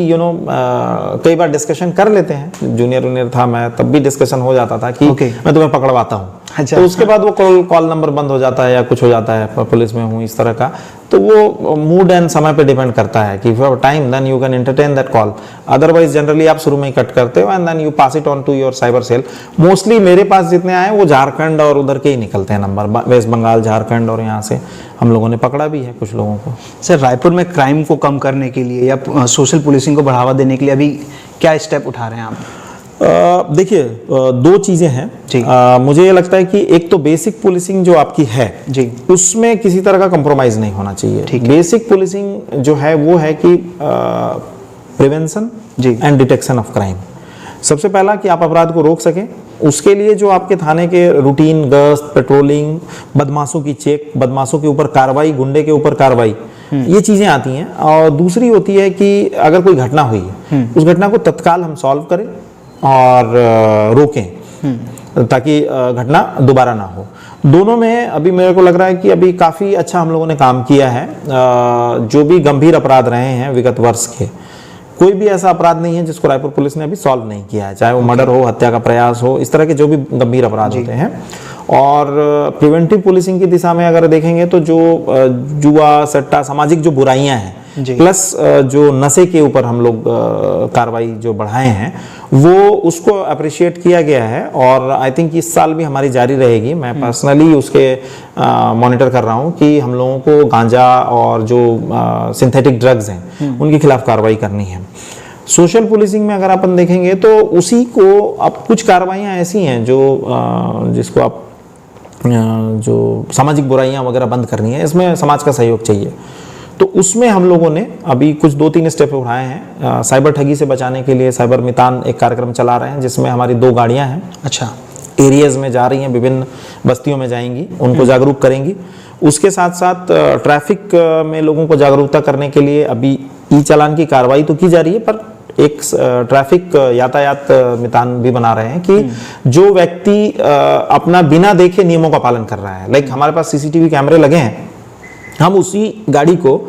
कई बार डिस्कशन कर लेते हैं। जूनियर था मैं, तब भी डिस्कशन हो जाता था कि मैं तुम्हें पकड़वाता हूँ। अच्छा। तो उसके बाद वो कॉल नंबर बंद हो जाता है या कुछ हो जाता है, पुलिस में हूँ इस तरह का। तो वो मूड एंड समय पे डिपेंड करता है कि for time then you can entertain that call. Otherwise generally आप शुरू में ही कट करते हो and then you pass it on to your cyber cell. Mostly मेरे पास जितने आए वो झारखंड और उधर के ही निकलते हैं नंबर, वेस्ट बंगाल, झारखंड, और यहाँ से हम लोगों ने पकड़ा भी है कुछ लोगों को। सर, रायपुर में क्राइम को कम करने के लिए या सोशल पुलिसिंग को बढ़ावा देने के लिए अभी क्या स्टेप उठा रहे हैं आप? देखिए, दो चीजें हैं। मुझे ये लगता है कि एक तो बेसिक पुलिसिंग जो आपकी है जी, उसमें किसी तरह का कंप्रोमाइज नहीं होना चाहिए। बेसिक पुलिसिंग जो है वो है कि prevention and detection of crime. सबसे पहला कि आप अपराध को रोक सकें, उसके लिए जो आपके थाने के रूटीन गश्त, पेट्रोलिंग, बदमाशों की चेक, बदमाशों के ऊपर कार्रवाई, गुंडे के ऊपर कार्रवाई, ये चीजें आती हैं। और दूसरी होती है कि अगर कोई घटना हुई है उस घटना को तत्काल हम सॉल्व करें और रोकें ताकि घटना दोबारा ना हो। दोनों में अभी मेरे को लग रहा है कि अभी काफ़ी अच्छा हम लोगों ने काम किया है। जो भी गंभीर अपराध रहे हैं विगत वर्ष के, कोई भी ऐसा अपराध नहीं है जिसको रायपुर पुलिस ने अभी सॉल्व नहीं किया है, चाहे वो मर्डर हो, हत्या का प्रयास हो, इस तरह के जो भी गंभीर अपराध होते हैं। और प्रिवेंटिव पुलिसिंग की दिशा में अगर देखेंगे तो जो जुआ, सट्टा, सामाजिक जो बुराइयां हैं, प्लस जो नशे के ऊपर हम लोग कार्रवाई जो बढ़ाए हैं, वो उसको अप्रिशिएट किया गया है। और आई थिंक इस साल भी हमारी जारी रहेगी। मैं पर्सनली उसके मॉनिटर कर रहा हूँ कि हम लोगों को गांजा और जो सिंथेटिक ड्रग्स हैं उनके खिलाफ कार्रवाई करनी है। सोशल पुलिसिंग में अगर अपन देखेंगे तो उसी को, अब कुछ कार्रवाइयाँ ऐसी हैं जो जिसको आप जो सामाजिक बुराइयाँ वगैरह बंद करनी है, इसमें समाज का सहयोग चाहिए। तो उसमें हम लोगों ने अभी कुछ 2-3 स्टेप उठाए हैं। साइबर ठगी से बचाने के लिए साइबर मितान एक कार्यक्रम चला रहे हैं, जिसमें हमारी 2 गाड़ियां हैं। अच्छा। एरियाज में जा रही हैं, विभिन्न बस्तियों में जाएंगी, उनको जागरूक करेंगी। उसके साथ साथ ट्रैफिक में लोगों को जागरूकता करने के लिए अभी ई चालान की कार्रवाई तो की जा रही है, पर एक ट्रैफिक यातायात मितान भी बना रहे हैं कि जो व्यक्ति अपना बिना देखे नियमों का पालन कर रहा है, लाइक हमारे पास सीसीटीवी कैमरे लगे हैं, हम उसी गाड़ी को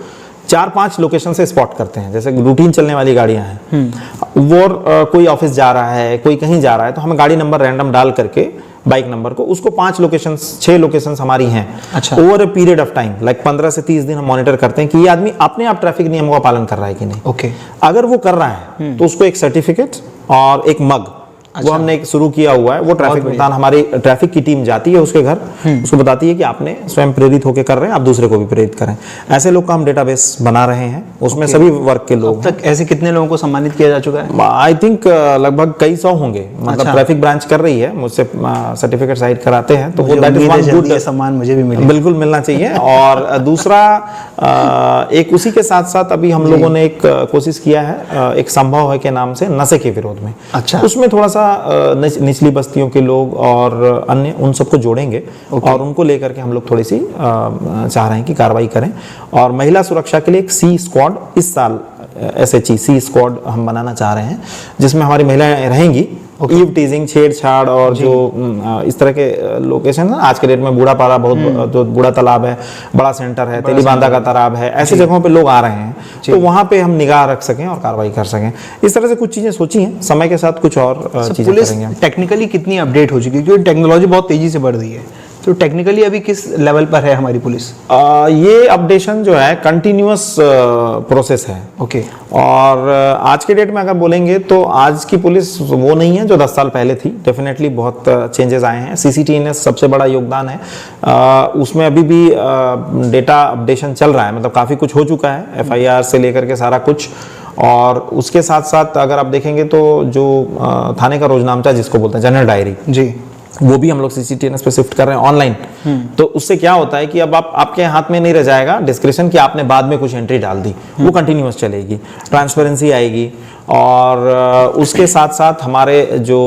4-5 लोकेशन से स्पॉट करते हैं। जैसे रूटीन चलने वाली गाड़ियां हैं, वो कोई ऑफिस जा रहा है, कोई कहीं जा रहा है, तो हम गाड़ी नंबर रैंडम डाल करके बाइक नंबर को, उसको 5 लोकेशंस, 6 लोकेशंस हमारी हैं। अच्छा। Over a period of time, like 15 से 30 दिन हम मॉनिटर करते हैं कि ये आदमी अपने आप ट्रैफिक नियमों का पालन कर रहा है कि नहीं। ओके। अगर वो कर रहा है तो उसको एक सर्टिफिकेट और एक मग, वो हमने एक शुरू किया हुआ है। वो ट्रैफिक मितान, हमारी ट्रैफिक की टीम जाती है उसके घर, उसको बताती है कि आपने स्वयं प्रेरित होकर कर रहे हैं, आप दूसरे को भी प्रेरित करें। ऐसे लोग का हम डेटाबेस बना रहे हैं, उसमें सभी वर्ग के लोग। अब तक ऐसे कितने लोगों को सम्मानित किया जा चुका है? आई थिंक लगभग कई 100 होंगे। मतलब ट्रैफिक ब्रांच कर रही है, मुझसे सर्टिफिकेट साइड कराते हैं, तो वो दैट इज वन गुड सम्मान मुझे भी बिल्कुल मिलना चाहिए। और दूसरा एक उसी के साथ साथ अभी हम लोगों ने एक कोशिश किया है, एक संभव है के नाम से, नशे के विरोध में। अच्छा। उसमें थोड़ा सा निचली बस्तियों के लोग और अन्य उन सबको जोड़ेंगे और उनको लेकर के हम लोग थोड़ी सी चाह रहे हैं कि कार्रवाई करें। और महिला सुरक्षा के लिए एक सी स्क्वाड इस साल, SHE सी स्क्वाड हम बनाना चाह रहे हैं, जिसमें हमारी महिलाएं रहेंगी। ईव टीजिंग, छेड़छाड़ और जो इस तरह के लोकेशन है, आज के डेट में बूढ़ा पारा, बहुत जो बूढ़ा तालाब है, बड़ा सेंटर है, तेलीबांधा का तालाब है, ऐसी जगहों पे लोग आ रहे हैं, तो वहां पे हम निगाह रख सकें और कार्रवाई कर सकें। इस तरह से कुछ चीजें सोची हैं, समय के साथ कुछ और चीजें करेंगे। टेक्निकली कितनी अपडेट हो चुकी है, क्योंकि टेक्नोलॉजी बहुत तेजी से बढ़ रही है, तो टेक्निकली अभी किस लेवल पर है हमारी पुलिस? ये अपडेशन जो है कंटिन्यूअस प्रोसेस है। ओके। और आज के डेट में अगर बोलेंगे तो आज की पुलिस वो नहीं है जो 10 साल पहले थी। डेफिनेटली बहुत चेंजेस आए हैं। CCTNS सबसे बड़ा योगदान है। उसमें अभी भी डेटा अपडेशन चल रहा है, मतलब काफ़ी कुछ हो चुका है, FIR से लेकर के सारा कुछ। और उसके साथ साथ अगर आप देखेंगे तो जो थाने का रोजनामचा जिसको बोलते हैं, जनरल डायरी जी, वो भी हम लोग CCTNS पे शिफ्ट कर रहे हैं ऑनलाइन। तो उससे क्या होता है कि अब आपके हाथ में नहीं रह जाएगा डिस्क्रिप्शन कि आपने बाद में कुछ एंट्री डाल दी, वो कंटिन्यूअस चलेगी, ट्रांसपेरेंसी आएगी। और उसके साथ साथ हमारे जो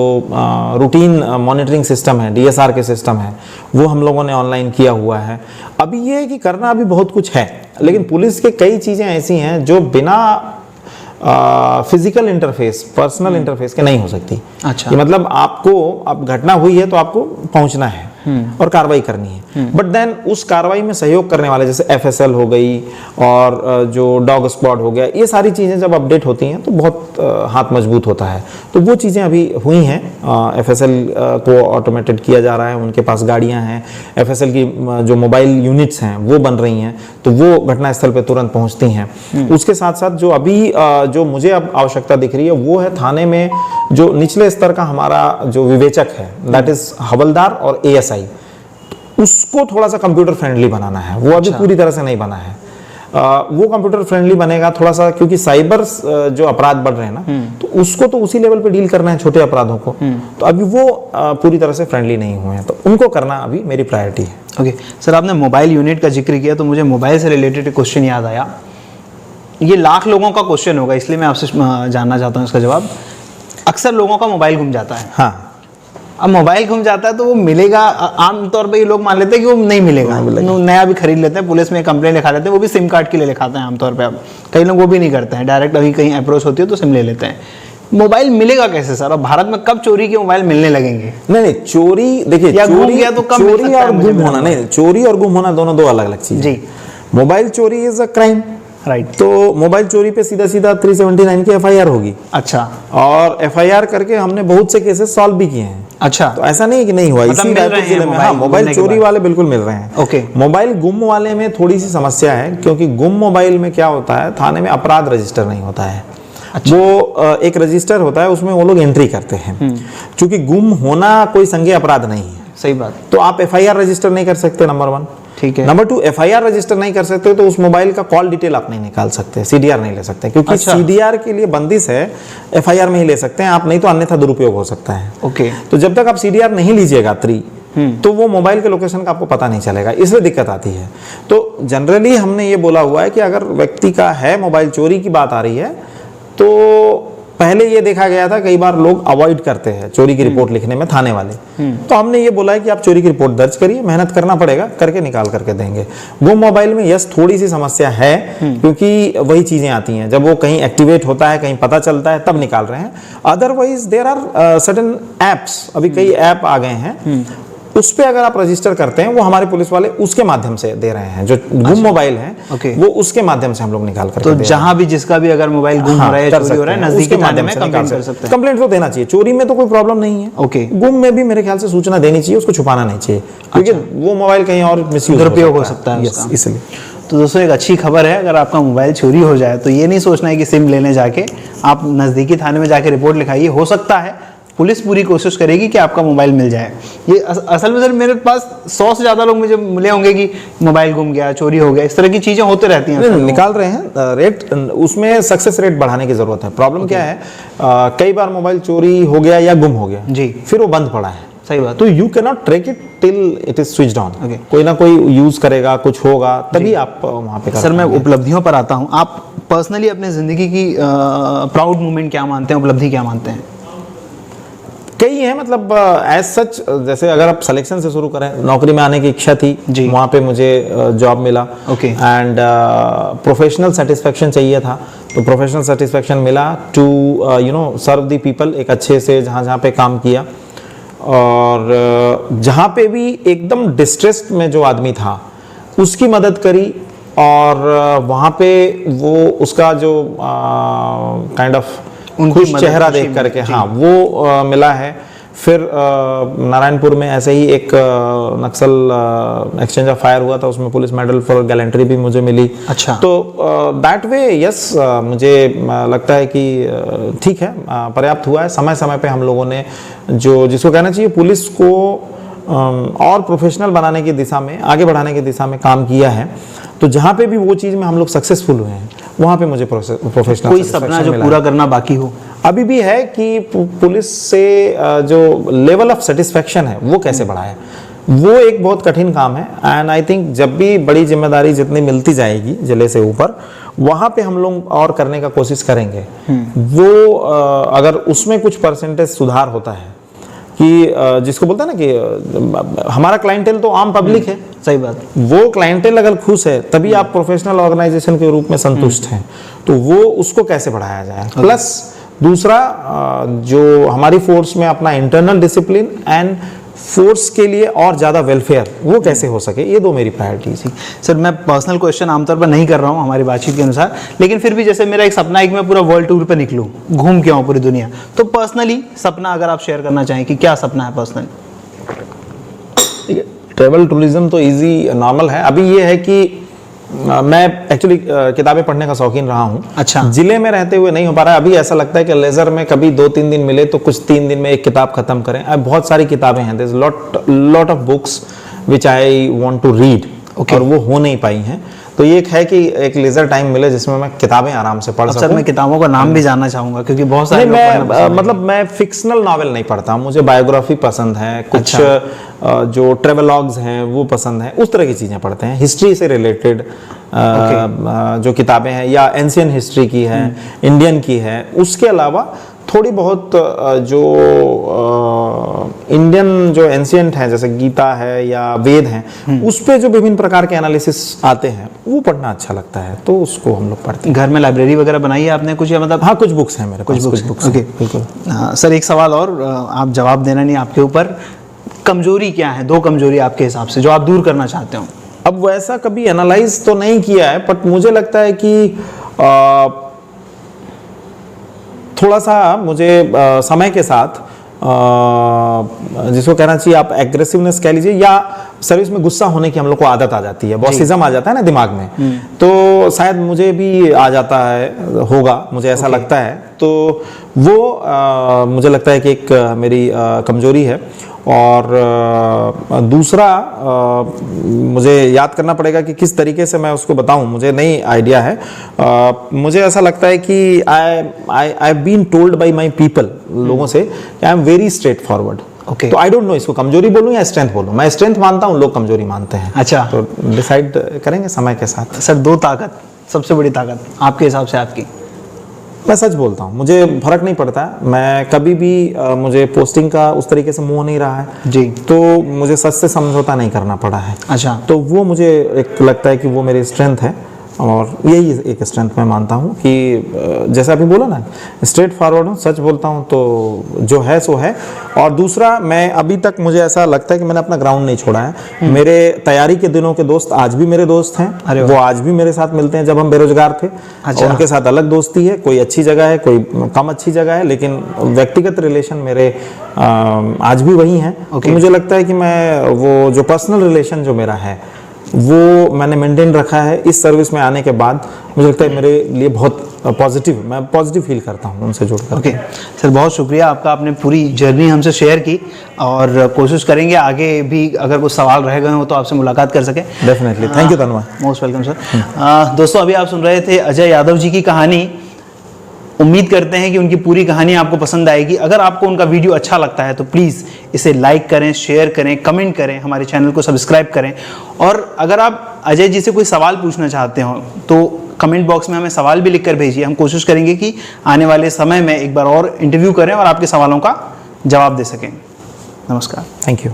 रूटीन मॉनिटरिंग सिस्टम है, DSR के सिस्टम है, वो हम लोगों ने ऑनलाइन किया हुआ है। अभी ये है कि करना अभी बहुत कुछ है, लेकिन पुलिस के कई चीज़ें ऐसी हैं जो बिना फिजिकल इंटरफेस, पर्सनल इंटरफेस के नहीं हो सकती। अच्छा। कि मतलब आपको अब घटना हुई है तो आपको पहुंचना है और कार्रवाई करनी है, बट देन उस कार्रवाई में सहयोग करने वाले जैसे FSL हो गई और जो डॉग स्क्वाड हो गया, ये सारी चीज़ें जब अपडेट होती हैं तो बहुत हाथ मजबूत होता है। तो वो चीज़ें अभी हुई हैं। FSL को ऑटोमेटेड किया जा रहा है, उनके पास गाड़ियां हैं। FSL की जो मोबाइल यूनिट्स हैं वो बन रही हैं, तो वो घटनास्थल पर तुरंत पहुंचती हैं। उसके साथ साथ जो अभी जो मुझे अब आवश्यकता दिख रही है वो है थाने में जो निचले स्तर का हमारा जो विवेचक है, दैट इज हवलदार और ASI, उसको थोड़ा सा कंप्यूटर फ्रेंडली बनाना है। वो अभी पूरी तरह से नहीं बना है। वो कंप्यूटर फ्रेंडली बनेगा थोड़ा सा, क्योंकि साइबर जो अपराध बढ़ रहे हैं ना, तो उसको तो उसी लेवल पे डील करना है, छोटे अपराधों को। तो अभी वो पूरी तरह से फ्रेंडली नहीं हुए हैं, तो उनको करना अभी मेरी प्रायोरिटी है। ओके सर, आपने मोबाइल यूनिट का जिक्र किया तो मुझे मोबाइल से रिलेटेड एक क्वेश्चन याद आया। ये लाख लोगों का क्वेश्चन होगा, इसलिए मैं आपसे जानना चाहता हूँ इसका जवाब। अक्सर लोगों का मोबाइल गुम जाता है। हाँ, अब मोबाइल गुम जाता है तो वो मिलेगा, आमतौर पे ये लोग मान लेते हैं कि वो नहीं मिलेगा, नया भी खरीद लेते हैं, पुलिस में कंप्लेंट लिखा लेते हैं, वो भी सिम कार्ड के लिए लिखाते हैं आमतौर पे। अब कई लोग वो भी नहीं करते हैं, डायरेक्ट अभी कहीं अप्रोच होती है तो सिम ले लेते हैं। मोबाइल मिलेगा कैसे सर? और भारत में कब चोरी के मोबाइल मिलने लगेंगे? नहीं, चोरी देखिए, चोरी गया तो कब मिल चोरी सकता है और मुझे? गुम होना नहीं, चोरी और गुम होना दोनों दो अलग अलग चीज जी। मोबाइल चोरी इज अ क्राइम, राइट। तो मोबाइल चोरी पे सीधा सीधा 379 की FIR होगी। अच्छा। और FIR करके हमने बहुत से केसेस सॉल्व भी किए हैं। अच्छा, तो ऐसा नहीं है कि नहीं हुआ। मतलब इसी रायपुर जिले में हाँ, मोबाइल चोरी वाले बिल्कुल मिल रहे हैं। ओके। मोबाइल गुम वाले में थोड़ी सी समस्या है, क्योंकि गुम मोबाइल में क्या होता है, थाने में अपराध रजिस्टर नहीं होता है। अच्छा। वो एक रजिस्टर होता है, उसमें वो लोग एंट्री करते हैं। क्योंकि गुम होना कोई संज्ञेय अपराध नहीं है। सही बात। तो आप FIR रजिस्टर नहीं कर सकते, नंबर 1। ठीक है। नंबर 2, FIR रजिस्टर नहीं कर सकते तो उस मोबाइल का कॉल डिटेल आप नहीं निकाल सकते, CDR नहीं ले सकते, क्योंकि अच्छा। CDR के लिए बंदिश है, FIR में ही ले सकते हैं आप, नहीं तो अन्यथा दुरुपयोग हो सकता है। ओके। तो जब तक आप CDR नहीं लीजिएगा तो वो मोबाइल के लोकेशन का आपको पता नहीं चलेगा, इसलिए दिक्कत आती है। तो जनरली हमने ये बोला हुआ है कि अगर व्यक्ति का है मोबाइल चोरी की बात आ रही है, तो पहले ये देखा गया था कई बार लोग अवॉइड करते हैं चोरी की रिपोर्ट लिखने में, थाने वाले। तो हमने ये बोला है कि आप चोरी की रिपोर्ट दर्ज करिए, मेहनत करना पड़ेगा, करके निकाल करके देंगे। गुम मोबाइल में यस थोड़ी सी समस्या है, क्योंकि वही चीजें आती हैं, जब वो कहीं एक्टिवेट होता है, कहीं पता चलता है, तब निकाल रहे हैं। Otherwise there are certain apps, अभी कई ऐप आ गए हैं, उस पे अगर आप रजिस्टर करते हैं, वो हमारे पुलिस वाले उसके माध्यम से दे रहे हैं। जो गुम मोबाइल है वो उसके माध्यम से हम लोग निकाल करके तो जहां भी जिसका भी अगर मोबाइल गुम हो रहा है, चोरी हो रहा है, नजदीकी थाने में कंप्लेंट कर सकते हैं। कंप्लेंट तो देना चाहिए, चोरी में तो कोई प्रॉब्लम नहीं है। ओके। गुम में भी मेरे ख्याल से सूचना देनी चाहिए, उसको छुपाना नहीं चाहिए, क्योंकि वो मोबाइल कहीं और मिसयूज दुरुपयोग हो सकता है उसका। इसलिए तो दोस्तों एक अच्छी खबर है, अगर आपका मोबाइल चोरी हो जाए तो ये नहीं सोचना है कि सिम लेने जाके आप नजदीकी थाने में जाके रिपोर्ट लिखाइए। हो सकता है पुलिस पूरी कोशिश करेगी कि आपका मोबाइल मिल जाए। ये असल में सर मेरे पास 100 से ज़्यादा लोग मुझे मिले होंगे कि मोबाइल गुम गया, चोरी हो गया, इस तरह की चीज़ें होते रहती हैं। निकाल रहे हैं रेट, उसमें सक्सेस रेट बढ़ाने की जरूरत है। प्रॉब्लम क्या है, कई बार मोबाइल चोरी हो गया या गुम हो गया जी, फिर वो बंद पड़ा है। सही बात। तो you can not track it till it is switched on. कोई ना कोई यूज करेगा, कुछ होगा, तभी आप वहां पे। सर मैं उपलब्धियों पर आता हूँ, आप पर्सनली अपने जिंदगी की प्राउड मोमेंट क्या मानते हैं, उपलब्धि क्या मानते हैं? कई है, मतलब एज सच, जैसे अगर आप सिलेक्शन से शुरू करें, नौकरी में आने की इच्छा थी जी, वहाँ पे मुझे जॉब मिला। ओके। एंड प्रोफेशनल सेटिस्फेक्शन चाहिए था, तो प्रोफेशनल सेटिस्फेक्शन मिला टू सर्व द पीपल, एक अच्छे से जहाँ पे काम किया। और जहाँ पे भी एकदम डिस्ट्रेस्ड में जो आदमी था उसकी मदद करी, और वहाँ पे वो उसका जो काइंड ऑफ खुश चेहरा देख करके, हाँ वो मिला है। फिर नारायणपुर में ऐसे ही एक नक्सल एक्सचेंज ऑफ फायर हुआ था, उसमें पुलिस मेडल फॉर गैलेंट्री भी मुझे मिली। अच्छा। तो दैट वे यस, मुझे लगता है कि ठीक है, पर्याप्त हुआ है। समय समय पे हम लोगों ने जो जिसको कहना चाहिए पुलिस को और प्रोफेशनल बनाने की दिशा में, आगे बढ़ाने की दिशा में काम किया है। तो जहाँ पे भी वो चीज़ में हम लोग सक्सेसफुल हुए हैं वहाँ पे मुझे प्रोफेशनल कोई सपना जो पूरा करना बाकी हो अभी भी है कि पुलिस से जो लेवल ऑफ सेटिस्फेक्शन है वो कैसे बढ़ाए, वो एक बहुत कठिन काम है। एंड आई थिंक जब भी बड़ी जिम्मेदारी जितनी मिलती जाएगी जिले से ऊपर, वहाँ पे हम लोग और करने का कोशिश करेंगे। वो अगर उसमें कुछ परसेंटेज सुधार होता है कि जिसको बोलता है ना कि हमारा क्लाइंटेल तो आम पब्लिक है, सही बात, वो क्लाइंटेल अगर खुश है तभी आप प्रोफेशनल ऑर्गेनाइजेशन के रूप में संतुष्ट हैं। तो वो उसको कैसे बढ़ाया जाए, प्लस दूसरा जो हमारी फोर्स में अपना इंटरनल डिसिप्लिन एंड फोर्स के लिए और ज़्यादा वेलफेयर वो कैसे हो सके, ये दो मेरी प्रायोरिटीज है। सर मैं पर्सनल क्वेश्चन आमतौर पर नहीं कर रहा हूँ हमारी बातचीत के अनुसार, लेकिन फिर भी जैसे मेरा एक सपना है कि मैं पूरा वर्ल्ड टूर पे निकलूँ, घूम के आऊँ पूरी दुनिया, तो पर्सनली सपना अगर आप शेयर करना चाहें कि क्या सपना है पर्सनली? ट्रेवल टूरिज्म तो इजी नॉर्मल है। अभी ये है कि मैं एक्चुअली किताबें पढ़ने का शौकीन रहा हूँ। अच्छा। जिले में रहते हुए नहीं हो पा रहा है। अभी ऐसा लगता है कि लेजर में कभी 2-3 दिन मिले तो कुछ 3 दिन में एक किताब खत्म करें। अब बहुत सारी किताबें हैं, there is lot of books which I want to read, और वो हो नहीं पाई हैं। तो ये एक है कि एक लेजर टाइम मिले जिसमें मैं किताबें आराम से पढ़ सकूं। सर मैं किताबों का नाम भी जानना चाहूंगा क्योंकि बहुत सारे मैं फिक्शनल नॉवेल नहीं पढ़ता, मुझे बायोग्राफी पसंद है, कुछ जो ट्रेवलॉग्स हैं वो पसंद है, उस तरह की चीज़ें पढ़ते हैं। हिस्ट्री से रिलेटेड जो किताबें हैं या एंशियन हिस्ट्री की है, इंडियन की है, उसके अलावा थोड़ी बहुत जो इंडियन जो एंशियंट है जैसे गीता है या वेद हैं, उस पे जो विभिन्न प्रकार के एनालिसिस आते हैं वो पढ़ना अच्छा लगता है, तो उसको हम लोग पढ़ते हैं। घर में लाइब्रेरी वगैरह बनाई है आपने कुछ, या मतलब? हाँ, कुछ बुक्स हैं मेरे पास, कुछ बुक्स। ओके, बिल्कुल। सर एक सवाल और, आप जवाब देना नहीं आपके ऊपर, कमजोरी क्या है, 2 कमजोरी आपके हिसाब से जो आप दूर करना चाहते हो? अब वैसा कभी एनालाइज तो नहीं किया है, बट मुझे लगता है कि थोड़ा सा मुझे समय के साथ जिसको कहना चाहिए आप एग्रेसिवनेस कह लीजिए, या सर्विस में गुस्सा होने की हम लोग को आदत आ जाती है, बॉसिज्म आ जाता है ना दिमाग में, तो शायद मुझे भी आ जाता है, होगा, मुझे ऐसा लगता है। तो वो मुझे लगता है कि एक मेरी कमजोरी है। और दूसरा मुझे याद करना पड़ेगा कि किस तरीके से मैं उसको बताऊं, मुझे नहीं आइडिया है। मुझे ऐसा लगता है कि I been told by my people, लोगों से, कि I am very straightforward. Okay. तो आई डोंट नो इसको कमजोरी बोलूं या स्ट्रेंथ बोलूं। मैं स्ट्रेंथ मानता हूं, लोग कमजोरी मानते हैं। अच्छा। तो डिसाइड करेंगे समय के साथ। सर 2 ताकत, सबसे बड़ी ताकत आपके हिसाब से आपकी? मैं सच बोलता हूँ, मुझे फर्क नहीं पड़ता। मैं कभी भी मुझे पोस्टिंग का उस तरीके से मोह नहीं रहा है जी, तो मुझे सच से समझौता नहीं करना पड़ा है। अच्छा। तो वो मुझे एक लगता है कि वो मेरी स्ट्रेंथ है, और यही एक स्ट्रेंथ मैं मानता हूँ कि जैसा अभी बोला ना, स्ट्रेट फॉरवर्ड हूँ, सच बोलता हूँ, तो जो है सो है। और दूसरा, मैं अभी तक मुझे ऐसा लगता है कि मैंने अपना ग्राउंड नहीं छोड़ा है। मेरे तैयारी के दिनों के दोस्त आज भी मेरे दोस्त हैं, वो आज भी मेरे साथ मिलते हैं जब हम बेरोजगार थे। अच्छा। उनके साथ अलग दोस्ती है, कोई अच्छी जगह है, कोई कम अच्छी जगह है, लेकिन व्यक्तिगत रिलेशन मेरे आज भी वही हैं। तो मुझे लगता है कि मैं वो जो पर्सनल रिलेशन जो मेरा है वो मैंने मेंटेन रखा है। इस सर्विस में आने के बाद मुझे लगता है मेरे लिए बहुत पॉजिटिव, मैं पॉजिटिव फील करता हूँ उनसे जुड़कर। ओके सर, बहुत शुक्रिया आपका, आपने पूरी जर्नी हमसे शेयर की, और कोशिश करेंगे आगे भी अगर कुछ सवाल रह गए हो तो आपसे मुलाकात कर सकें। Definitely, thank you Tanmay. Most welcome sir. दोस्तों अभी आप सुन रहे थे अजय यादव जी की कहानी। उम्मीद करते हैं कि उनकी पूरी कहानी आपको पसंद आएगी। अगर आपको उनका वीडियो अच्छा लगता है तो प्लीज़ इसे लाइक करें, शेयर करें, कमेंट करें, हमारे चैनल को सब्सक्राइब करें। और अगर आप अजय जी से कोई सवाल पूछना चाहते हो तो कमेंट बॉक्स में हमें सवाल भी लिखकर भेजिए। हम कोशिश करेंगे कि आने वाले समय में एक बार और इंटरव्यू करें और आपके सवालों का जवाब दे सकें। नमस्कार, थैंक यू।